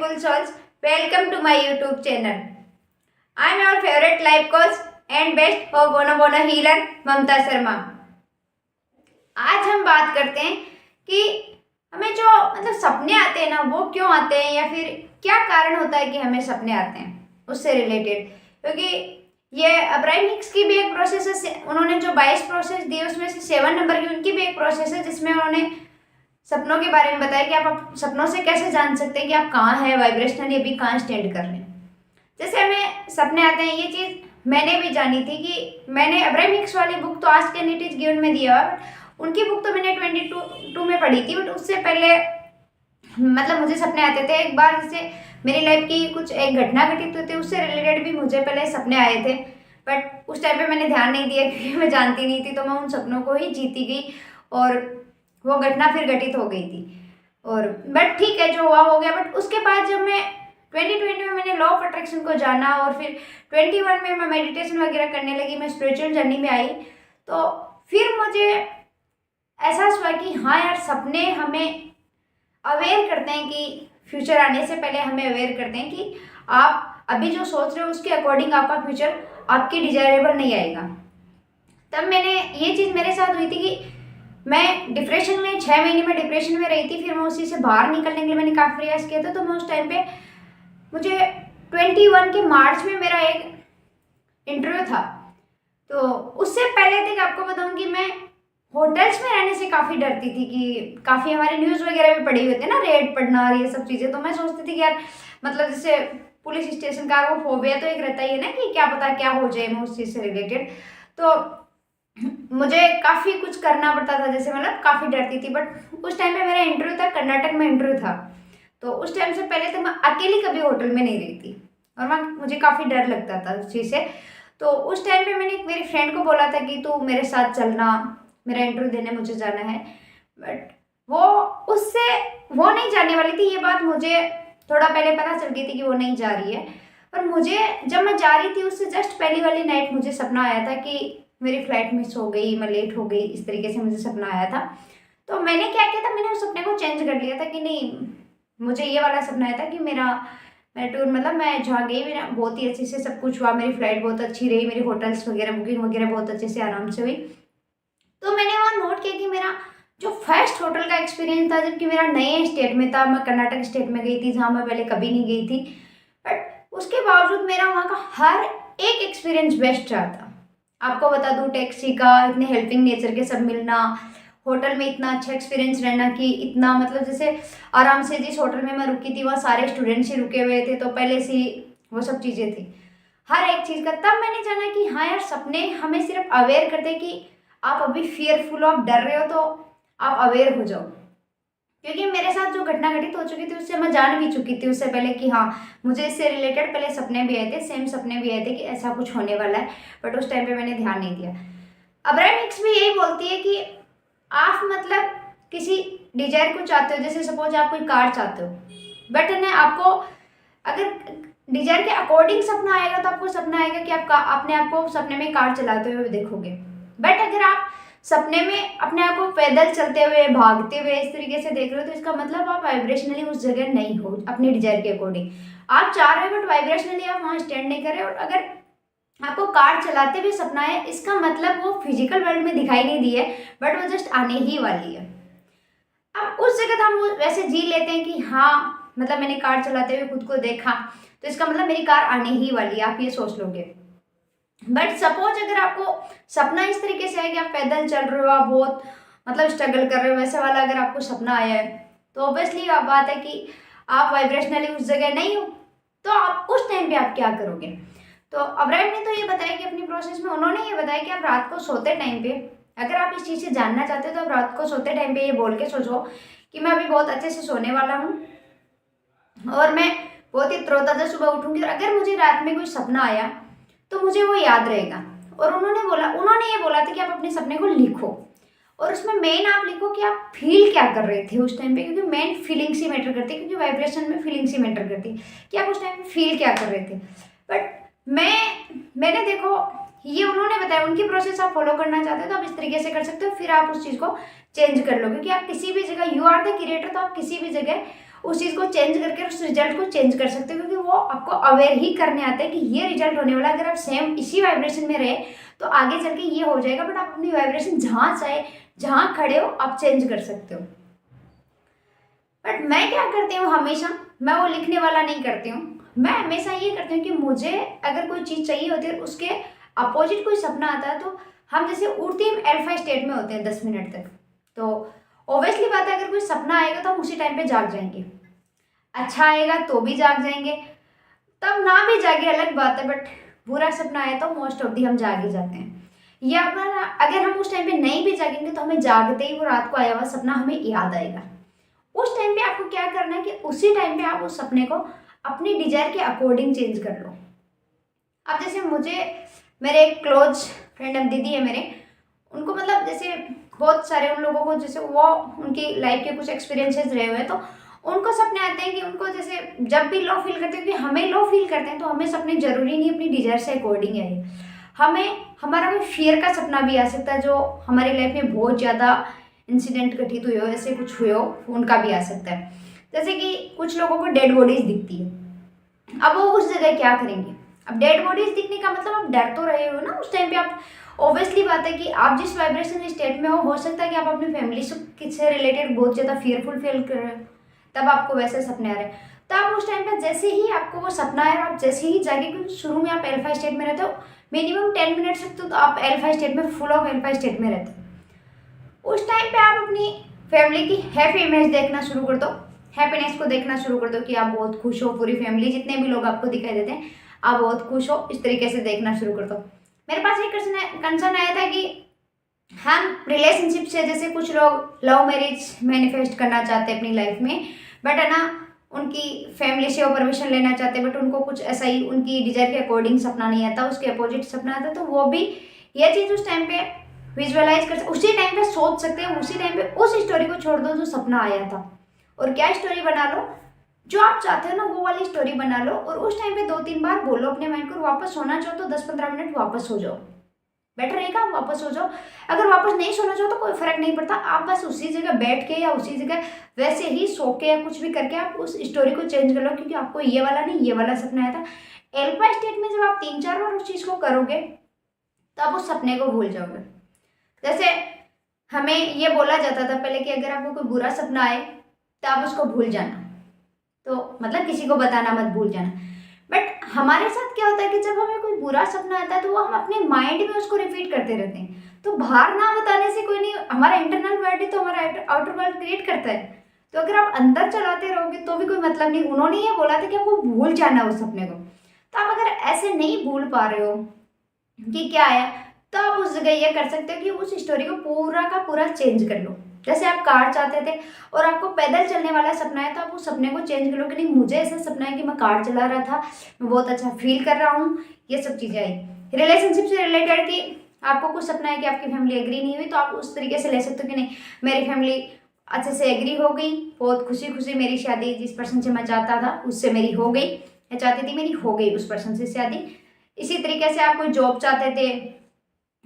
beautiful souls. Welcome to my YouTube channel. I am your favorite life coach and best Ho'oponopono healer Mamta Sharma. आज हम बात करते हैं कि हमें जो सपने आते हैं ना, वो क्यों आते हैं या फिर क्या कारण होता है कि हमें सपने आते हैं, उससे रिलेटेड। क्योंकि ये अब्राहम हिक्स की भी एक प्रोसेस है, उन्होंने जो 22 प्रोसेस दिए उसमें से 7 नंबर की उनकी भी एक प्रोसेस है जिसमें उन्होंने सपनों के बारे में बताया कि आप सपनों से कैसे जान सकते हैं कि आप कहाँ हैं वाइब्रेशनली, अभी कहाँ स्टैंड कर रहे हैं। जैसे हमें सपने आते हैं, ये चीज़ मैंने भी जानी थी कि मैंने अब्राहम हिक्स वाली बुक तो आज कैन इट इज गिवन में दिया हुआ, बट उनकी बुक तो मैंने 22 में पढ़ी थी। बट उससे पहले मुझे सपने आते थे। एक बार जैसे मेरी लाइफ की कुछ एक घटना घटित हुई थी, उससे रिलेटेड भी मुझे पहले सपने आए थे, बट उस टाइम पे मैंने ध्यान नहीं दिया क्योंकि मैं जानती नहीं थी। तो मैं उन सपनों को ही जीती गई और वो घटना फिर घटित हो गई थी। और बट ठीक है, जो हुआ हो गया। बट उसके बाद जब मैं 2020 में मैंने लॉ ऑफ अट्रैक्शन को जाना और फिर 21 में मैं मेडिटेशन वगैरह करने लगी, मैं स्पिरिचुअल जर्नी में आई, तो फिर मुझे एहसास हुआ कि हाँ यार, सपने हमें अवेयर करते हैं कि फ्यूचर आने से पहले हमें अवेयर करते हैं कि आप अभी जो सोच रहे हो उसके अकॉर्डिंग आपका फ्यूचर आपके डिजायरेबल नहीं आएगा। तब मैंने ये चीज़ मेरे साथ हुई थी कि मैं डिप्रेशन में 6 महीने में डिप्रेशन में रही थी। फिर मैं उसी से बाहर निकलने के लिए मैंने काफ़ी प्रयास किया था। तो मैं उस टाइम पे मुझे 21 के मार्च में मेरा एक इंटरव्यू था। तो उससे पहले तक आपको बताऊं कि मैं होटल्स में रहने से काफ़ी डरती थी कि काफ़ी हमारे न्यूज़ वगैरह भी पड़ी हुई थी ना, रेड पड़ना और ये सब चीज़ें। तो मैं सोचती थी कि यार जैसे पुलिस स्टेशन का वो फोबिया तो एक रहता ही है ना कि क्या पता क्या हो जाए मैं उस चीज़ से रिलेटेड। तो मुझे काफ़ी कुछ करना पड़ता था, जैसे काफ़ी डरती थी। बट उस टाइम पे मेरा इंटरव्यू था, कर्नाटक में इंटरव्यू था। तो उस टाइम से पहले तो मैं अकेली कभी होटल में नहीं रही थी और वहाँ मुझे काफ़ी डर लगता था उस चीज़ से। तो उस टाइम पे मैंने मेरी फ्रेंड को बोला था कि तू मेरे साथ चलना, मेरा इंटरव्यू देने मुझे जाना है। बट वो नहीं जाने वाली थी। ये बात मुझे थोड़ा पहले पता चल गई थी कि वो नहीं जा रही है। पर मुझे जब मैं जा रही थी उससे जस्ट पहली वाली नाइट मुझे सपना आया था कि मेरी फ्लाइट मिस हो गई, मैं लेट हो गई, इस तरीके से मुझे सपना आया था। तो मैंने क्या किया था, मैंने उस सपने को चेंज कर लिया था कि नहीं, मुझे ये वाला सपना आया था कि मेरा टूर मैं जहाँ गई, मेरा बहुत ही अच्छे से सब कुछ हुआ, मेरी फ्लाइट बहुत अच्छी रही, मेरी होटल्स वगैरह बुकिंग वगैरह बहुत अच्छे से आराम से हुई। तो मैंने वहाँ नोट किया कि मेरा जो फर्स्ट होटल का एक्सपीरियंस था, जबकि मेरा नए स्टेट में था, मैं कर्नाटक स्टेट में गई थी जहाँ मैं पहले कभी नहीं गई थी, बट उसके बावजूद मेरा वहाँ का हर एक एक्सपीरियंस बेस्ट रहा था। आपको बता दूँ, टैक्सी का इतने हेल्पिंग नेचर के सब मिलना, होटल में इतना अच्छा एक्सपीरियंस रहना कि इतना जैसे आराम से, जिस होटल में मैं रुकी थी वहाँ सारे स्टूडेंट्स ही रुके हुए थे, तो पहले से ही वो सब चीज़ें थी हर एक चीज़ का। तब मैंने जाना कि हाँ यार, सपने हमें सिर्फ अवेयर करते कि आप अभी फियरफुल हो, आप डर रहे हो, तो आप अवेयर हो जाओ। क्योंकि मेरे साथ जो घटना घटित हो चुकी थी उससे मैं जान भी चुकी थी उससे पहले कि हाँ, मुझे इससे रिलेटेड पहले सपने भी आए थे, सेम सपने भी आए थे कि ऐसा कुछ होने वाला है। बट उस टाइम पे मैंने ध्यान नहीं दिया। अब्राहम हिक्स भी यही बोलती है कि आप किसी डिजायर को चाहते हो, जैसे सपोज आप कोई कार चाहते हो, बट ना आपको अगर डिजायर के अकॉर्डिंग सपना आएगा तो आपको सपना आएगा कि अपने आप को सपने में कार चलाते हुए देखोगे। बट अगर आप सपने में अपने आप को पैदल चलते हुए, भागते हुए इस तरीके से देख रहे हो, तो इसका मतलब आप वाइब्रेशनली उस जगह नहीं हो अपने डिजायर के अकॉर्डिंग। आप चाह रहे हो बट वाइब्रेशनली आप वहाँ स्टैंड नहीं कर रहे हो। और अगर आपको कार चलाते हुए सपना है, इसका मतलब वो फिजिकल वर्ल्ड में दिखाई नहीं दी है, बट वो जस्ट आने ही वाली है। अब उस जगह तो हम वैसे जी लेते हैं कि हाँ, मैंने कार चलाते हुए खुद को देखा, तो इसका मतलब मेरी कार आने ही वाली है, आप ये सोच लोगे। बट सपोज अगर आपको सपना इस तरीके से है कि आप पैदल चल रहे हो, आप बहुत स्ट्रगल कर रहे हो, वैसे वाला अगर आपको सपना आया है, तो ऑब्वियसली बात है कि आप वाइब्रेशनली उस जगह नहीं हो। तो आप उस टाइम पे आप क्या करोगे? तो अब्राहम ने तो ये बताया कि अपनी प्रोसेस में उन्होंने ये बताया कि आप रात को सोते टाइम पे, अगर आप इस चीज़ से जानना चाहते हो, तो आप रात को सोते टाइम पे ये बोल के सोचो कि मैं अभी बहुत अच्छे से सोने वाला हूँ और मैं बहुत ही तरोताज़ा सुबह उठूँगी, और अगर मुझे रात में कोई सपना आया तो मुझे वो याद रहेगा। और उन्होंने ये बोला था कि आप अपने सपने को लिखो, और उसमें मेन आप लिखो कि आप फील क्या कर रहे थे उस टाइम पे, क्योंकि मेन फीलिंग्स ही मैटर करती है, क्योंकि वाइब्रेशन में फीलिंग्स ही मैटर करती है कि आप उस टाइम पे फील क्या कर रहे थे। बट मैंने देखो, ये उन्होंने बताया, उनकी प्रोसेस आप फॉलो करना चाहते हो तो आप इस तरीके से कर सकते हो, फिर आप उस चीज़ को चेंज कर लो। क्योंकि आप किसी भी जगह, यू आर द क्रिएटर, तो आप किसी भी जगह उस चीज़ को चेंज करके उस रिजल्ट को चेंज कर सकते हो, क्योंकि वो आपको अवेयर ही करने आते हैं कि ये रिजल्ट होने वाला है। अगर आप सेम इसी वाइब्रेशन में रहे तो आगे चल के ये हो जाएगा, बट आप अपनी वाइब्रेशन जहाँ चाहे जहाँ खड़े हो आप चेंज कर सकते हो। बट मैं क्या करती हूँ हमेशा, मैं वो लिखने वाला नहीं करती हूँ। मैं हमेशा ये करती हूँ कि मुझे अगर कोई चीज़ चाहिए होती है, उसके अपोजिट कोई सपना आता है, तो हम जैसे उठते ही अल्फा स्टेट में होते हैं 10 मिनट तक, तो ऑब्वियसली बात है अगर कोई सपना आएगा तो हम उसी टाइम पे जाग जाएंगे। अच्छा आएगा तो भी जाग जाएंगे, तब ना भी जागे अलग बात है, बट बुरा सपना आए तो मोस्ट ऑफ दी हम जाग ही जाते हैं। या अपना अगर हम उस टाइम पे नहीं भी जागेंगे तो हमें जागते ही वो रात को आया हुआ सपना हमें याद आएगा। उस टाइम पे आपको क्या करना है कि उसी टाइम पे आप उस सपने को अपनी डिजायर के अकॉर्डिंग चेंज कर लो। अब जैसे मुझे मेरे एक क्लोज फ्रेंड दीदी है मेरे, उनको मतलब जैसे बहुत सारे उन लोगों को जैसे वो उनकी लाइफ के कुछ एक्सपीरियंसेस रहे हुए हैं, तो उनको सपने आते हैं कि उनको जैसे जब भी लो फील करते हैं कि हमें लो फील करते हैं, तो हमें सपने जरूरी नहीं अपनी डिजायर से अकॉर्डिंग है। हमें हमारा कोई फियर का सपना भी आ सकता है, जो हमारी लाइफ में बहुत ज़्यादा इंसिडेंट घटित हुए हो, ऐसे कुछ हुए हो, उनका भी आ सकता है। जैसे कि कुछ लोगों को डेड बॉडीज दिखती है, अब वो उस जगह क्या करेंगे। अब डेड बॉडीज दिखने का मतलब आप डर तो रहे हो ना उस टाइम पे, आप ऑब्वियसली बात है कि आप जिस वाइब्रेशन स्टेट में हो सकता है कि आप अपनी फैमिली से रिलेटेड बहुत ज़्यादा फियरफुल फील कर रहे हो, तब आपको वैसे सपने आ रहे हैं। तो आप उस टाइम पे जैसे ही आपको वो सपना है, आप जैसे ही जागे, क्योंकि शुरू में आप अल्फा स्टेट में रहते हो, मिनिमम 10 मिनट्स तक तो आप अल्फा स्टेट में, फुल ऑफ अल्फा स्टेट में रहते हो। उस टाइम पे आप अपनी फैमिली की हैप्पी इमेज देखना शुरू कर दो, हैप्पीनेस को देखना शुरू कर दो कि आप बहुत खुश हो, पूरी फैमिली जितने भी लोग आपको दिखाई देते हैं आप बहुत खुश हो, इस तरीके से देखना शुरू कर दो। मेरे पास एक कंसर्न आया था कि हम रिलेशनशिप से, जैसे कुछ लोग लव मैरिज मैनिफेस्ट करना चाहते हैं अपनी लाइफ में, बट है ना उनकी फैमिली से वो परमिशन लेना चाहते हैं, बट उनको कुछ ऐसा ही उनकी डिजायर के अकॉर्डिंग सपना नहीं आता, उसके अपोजिट सपना आता, तो वो भी ये चीज़ उस टाइम पे विजुअलाइज कर, उसी टाइम पे सोच सकते हैं, उसी टाइम पे उस स्टोरी को छोड़ दो जो सपना आया था, और क्या स्टोरी बना लो जो आप चाहते हो ना, वो वाली स्टोरी बना लो, और उस टाइम पे 2-3 बार बोलो अपने माइंड को। वापस सोना चाहो तो 10-15 मिनट वापस सो जाओ, बेटर रहेगा, वापस हो जाओ। अगर वापस नहीं सोना चाहो तो कोई फर्क नहीं पड़ता, आप बस उसी जगह बैठ के या उसी जगह वैसे ही सो के या कुछ भी करके आप उस स्टोरी को चेंज कर लो, क्योंकि आपको ये वाला नहीं ये वाला सपना आया था। अल्फा स्टेट में जब आप 3-4 बार उस चीज़ को करोगे तो आप उस सपने को भूल जाओगे। जैसे हमें ये बोला जाता था पहले कि अगर आपको कोई बुरा सपना आए तो आप उसको भूल जाना, तो मतलब किसी को बताना मत, भूल जाना। बट हमारे साथ क्या होता है कि जब हमें कोई बुरा सपना आता है तो वो हम अपने माइंड में उसको रिपीट करते रहते हैं, तो बाहर ना बताने से कोई नहीं, हमारा इंटरनल वर्ल्ड ही तो हमारा आउटर वर्ल्ड क्रिएट करता है। तो अगर आप अंदर चलाते रहोगे तो भी कोई मतलब नहीं। उन्होंने ये बोला था कि आपको भूल जाना उस सपने को, तो आप अगर ऐसे नहीं भूल पा रहे हो कि क्या आया, तो आप उस जगह ये कर सकते हो कि उस स्टोरी को पूरा का पूरा चेंज कर लो। जैसे आप कार चाहते थे और आपको पैदल चलने वाला सपना है, तो आप उस सपने को चेंज कर लो कि नहीं मुझे ऐसा सपना है कि मैं कार चला रहा था, मैं बहुत अच्छा फील कर रहा हूँ। ये सब चीज़ें आई रिलेशनशिप से रिलेटेड कि आपको कुछ सपना है कि आपकी फैमिली एग्री नहीं हुई, तो आप उस तरीके से ले सकते हो कि नहीं मेरी फैमिली अच्छे से एग्री हो गई, बहुत खुशी खुशी मेरी शादी जिस पर्सन से मैं चाहता था उससे मेरी हो गई, या चाहती थी मेरी हो गई उस पर्सन से शादी। इसी तरीके से आप कोई जॉब चाहते थे,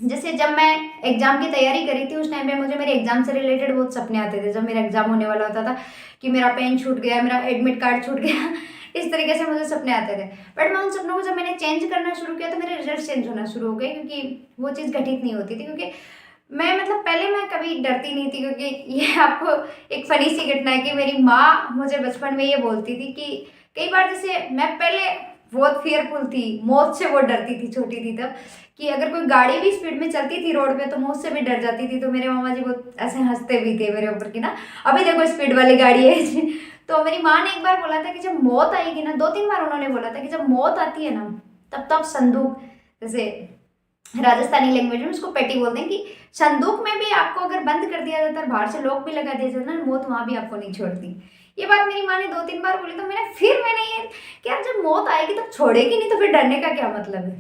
जैसे जब मैं एग्जाम की तैयारी करी थी उस टाइम पे मुझे मेरे एग्जाम से रिलेटेड बहुत सपने आते थे। जब मेरा एग्जाम होने वाला होता था कि मेरा पेन छूट गया, मेरा एडमिट कार्ड छूट गया, इस तरीके से मुझे सपने आते थे। बट मैं उन सपनों को जब मैंने चेंज करना शुरू किया तो मेरे रिजल्ट चेंज होना शुरू हो गए, क्योंकि वो चीज़ घटित नहीं होती थी। क्योंकि मैं मतलब पहले मैं कभी डरती नहीं थी, क्योंकि ये आपको एक फनी सी घटना है कि मेरी माँ मुझे बचपन में ये बोलती थी कि कई बार जैसे मैं पहले बहुत फियरफुल थी, मौत से बहुत डरती थी छोटी थी तब, कि अगर कोई गाड़ी भी स्पीड में चलती थी रोड पे तो मैं उससे भी डर जाती थी। तो मेरे मामा जी बहुत ऐसे हंसते भी थे मेरे ऊपर कि ना अभी देखो स्पीड वाली गाड़ी है। तो मेरी माँ ने एक बार बोला था कि जब मौत आएगी ना, 2-3 बार उन्होंने बोला था कि जब मौत आती है ना तब संदूक, जैसे राजस्थानी लैंग्वेज में उसको पेटी बोलते हैं, कि संदूक में भी आपको अगर बंद कर दिया जाता है, बाहर से लॉक भी लगा दिया जाता है ना, मौत वहाँ भी आपको नहीं छोड़ती। ये बात मेरी माँ ने 2-3 बार बोली, तो मैंने ये कि यार जब मौत आएगी तब छोड़ेगी नहीं, तो फिर डरने का क्या मतलब है।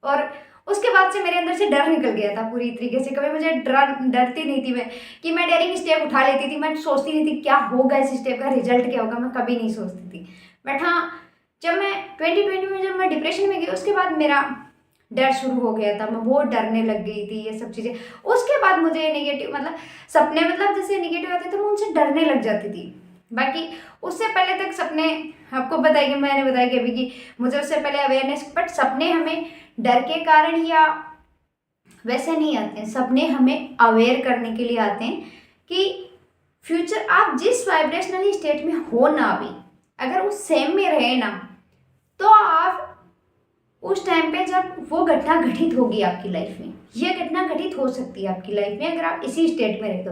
और उसके बाद से मेरे अंदर से डर निकल गया था पूरी तरीके से। कभी मुझे डरती नहीं थी मैं कि मैं डेयरिंग स्टेप उठा लेती थी, मैं सोचती नहीं थी क्या होगा इस स्टेप का, रिजल्ट क्या होगा, मैं कभी नहीं सोचती थी। बट हाँ, जब मैं 2020 में जब मैं डिप्रेशन में गई उसके बाद मेरा डर शुरू हो गया था, मैं बहुत डरने लग गई थी ये सब चीज़ें। उसके बाद मुझे नेगेटिव मतलब सपने मतलब जैसे नेगेटिव आते थे मैं उनसे डरने लग जाती थी। बाकी उससे पहले तक सपने, आपको पता है कि मैंने बताया कि अभी की मुझे उससे पहले अवेयरनेस, बट सपने हमें डर के कारण या वैसे नहीं आते हैं। सपने हमें अवेयर करने के लिए आते हैं कि फ्यूचर आप जिस वाइब्रेशनल स्टेट में हो ना अभी, अगर उस सेम में रहे ना, तो आप उस टाइम पे जब वो घटना घटित होगी आपकी लाइफ में, ये घटना घटित हो सकती है आपकी लाइफ में अगर आप इसी स्टेट में रहे तो।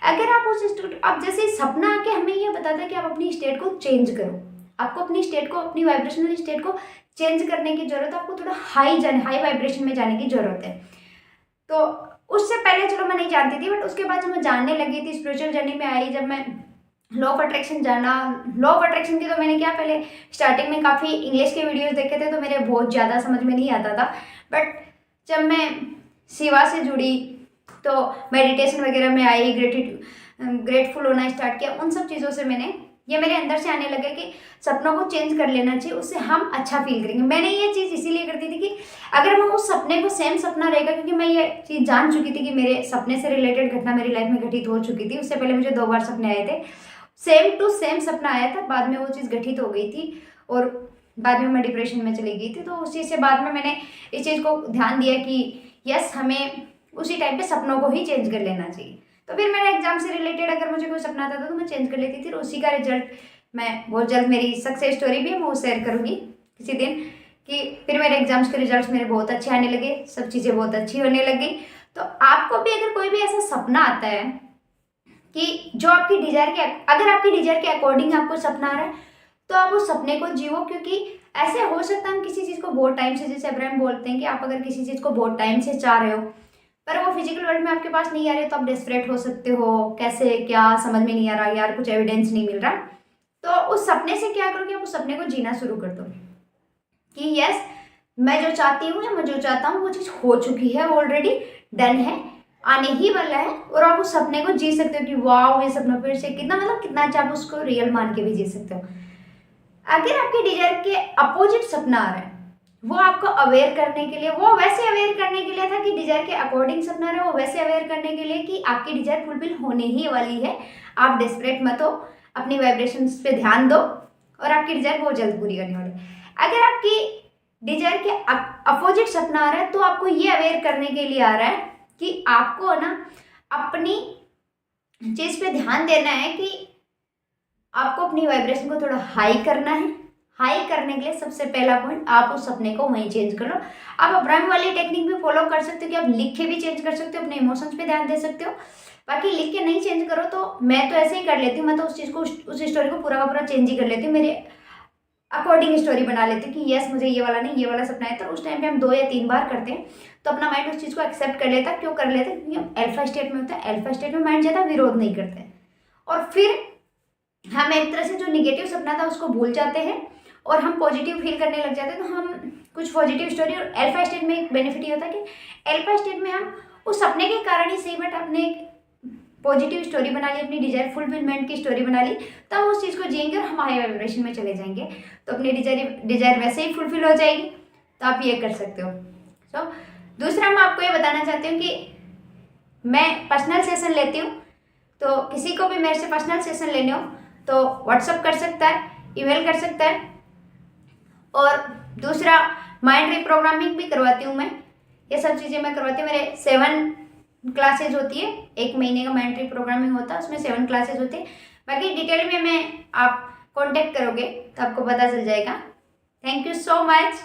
अगर आप उस स्टेट, आप जैसे सपना आके हमें ये बताता है कि आप अपनी स्टेट को चेंज करो, आपको अपनी स्टेट को, अपनी वाइब्रेशनल स्टेट को चेंज करने की जरूरत है, आपको थोड़ा हाई वाइब्रेशन में जाने की जरूरत है। तो उससे पहले चलो मैं नहीं जानती थी, बट उसके बाद जब मैं जानने लगी थी, स्पिरिचुअल जर्नी में आई, जब मैं लॉ ऑफ अट्रैक्शन जाना, लॉ ऑफ अट्रैक्शन की तो मैंने क्या पहले स्टार्टिंग में काफ़ी इंग्लिश के वीडियोस देखे थे तो मेरे बहुत ज़्यादा समझ में नहीं आता था, बट जब मैं शिवा से जुड़ी तो मेडिटेशन वगैरह में आई, ग्रेटफुल होना स्टार्ट किया, उन सब चीज़ों से ये मेरे अंदर से आने लगे कि सपनों को चेंज कर लेना चाहिए, उससे हम अच्छा फील करेंगे। मैंने ये चीज़ इसीलिए करती थी कि अगर मैं उस सपने को, सेम सपना रहेगा, क्योंकि मैं ये चीज़ जान चुकी थी कि मेरे सपने से रिलेटेड घटना मेरी लाइफ में घटित हो चुकी थी। उससे पहले मुझे 2 बार सपने आए थे, सेम टू सेम सपना आया था, बाद में वो चीज़ घटित हो गई थी और बाद में मैं डिप्रेशन में चली गई थी। तो उस चीज़ से बाद में मैंने इस चीज़ को ध्यान दिया कि यस, हमें उसी टाइम पे सपनों को ही चेंज कर लेना चाहिए। तो फिर मैंने एग्जाम से रिलेटेड अगर मुझे कोई सपना आता था तो मैं चेंज कर लेती थी, और उसी का रिजल्ट मैं बहुत जल्द, मेरी सक्सेस स्टोरी भी है, मैं वो शेयर करूँगी किसी दिन, कि फिर मेरे एग्जाम्स के रिजल्ट्स मेरे बहुत अच्छे आने लगे, सब चीज़ें बहुत अच्छी होने लगी। तो आपको भी अगर कोई भी ऐसा सपना आता है कि जो आपकी डिजायर के, अगर आपकी डिजायर के अकॉर्डिंग आपको सपना आ रहा है तो आप उस सपने को जियो, क्योंकि ऐसे हो सकता है हम किसी चीज़ को बहुत टाइम से, जैसे अब्राहम बोलते हैं कि आप अगर किसी चीज़ को बहुत टाइम से चाह रहे हो पर वो फिजिकल वर्ल्ड में आपके पास नहीं आ रही, तो आप डेस्परेट हो सकते हो, कैसे क्या समझ में नहीं आ रहा यार, कुछ एविडेंस नहीं मिल रहा। तो उस सपने से क्या करो कि आप उस सपने को जीना शुरू कर दो कि यस, मैं जो चाहती हूँ या मैं जो चाहता हूँ वो चीज़ हो चुकी है, ऑलरेडी डन है, आने ही वाला है, और आप उस सपने को जी सकते हो कि वाह ये सपना फिर से कितना, मतलब कितना अच्छा, आप उसको रियल मान के भी जी सकते हो। अगर आपके डिजायर के अपोजिट सपना आ रहा है, वो आपको अवेयर करने के लिए, वो वैसे अवेयर करने के लिए था कि डिजायर के अकॉर्डिंग सपना रहे, वो वैसे अवेयर करने के लिए कि आपकी डिजायर फुलफिल होने ही वाली है, आप डेस्परेट मत हो, अपनी वाइब्रेशंस पे ध्यान दो और आपकी डिजायर बहुत जल्द पूरी करने वाली है। अगर आपकी डिजायर के अपोजिट सपना आ रहा है तो आपको ये अवेयर करने के लिए आ रहा है कि आपको ना अपनी चीज पे ध्यान देना है कि आपको अपनी वाइब्रेशन को थोड़ा हाई करना है। हाई करने के लिए सबसे पहला पॉइंट, आप उस सपने को वहीं चेंज कर लो। आप अब्राहम वाली टेक्निक भी फॉलो कर सकते हो कि आप लिख के भी चेंज कर सकते हो, अपने इमोशंस पे ध्यान दे सकते हो। बाकी लिख के नहीं चेंज करो तो मैं तो ऐसे ही कर लेती हूँ, मैं तो उस चीज़ को, उस स्टोरी को पूरा का पूरा चेंज ही कर लेती हूँ, मेरे अकॉर्डिंग स्टोरी बना लेती हूँ कि यस मुझे ये वाला नहीं, ये वाला सपना है। तो उस टाइम पे हम 2 या 3 बार करते हैं तो अपना माइंड उस चीज़ को एक्सेप्ट कर लेता है। क्यों कर लेता है? क्योंकि हम अल्फा स्टेट में होता है, अल्फा स्टेट में माइंड ज़्यादा विरोध नहीं करते हैं, और फिर हम एक तरह से जो निगेटिव सपना था उसको भूल जाते हैं और हम पॉजिटिव फील करने लग जाते हैं। तो हम कुछ पॉजिटिव स्टोरी, और अल्फा स्टेट में एक बेनिफिट ये होता है कि अल्फा स्टेट में हम उस सपने के कारण ही सही, बट अपने एक पॉजिटिव स्टोरी बना ली, अपनी डिजायर फुलफिलमेंट की स्टोरी बना ली, तो हम उस चीज़ को जिएंगे और हम हाई वाइब्रेशन में चले जाएंगे, तो अपनी डिजायर वैसे ही फुलफिल हो जाएगी। तो आप ये कर सकते हो। सो दूसरा मैं आपको ये बताना चाहती हूँ कि मैं पर्सनल सेशन लेती हूँ, तो किसी को भी मेरे से पर्सनल सेशन लेने हो तो व्हाट्सअप कर सकता है, ईमेल कर सकता है। और दूसरा, माइंड रिप्रोग्रामिंग भी करवाती हूँ मैं, ये सब चीज़ें मैं करवाती हूँ। मेरे 7 क्लासेज होती है, 1 महीने का माइंड रिप्रोग्रामिंग होता है, उसमें 7 क्लासेज होती है। बाकी डिटेल में मैं, आप कॉन्टेक्ट करोगे तो आपको पता चल जाएगा। Thank you so much.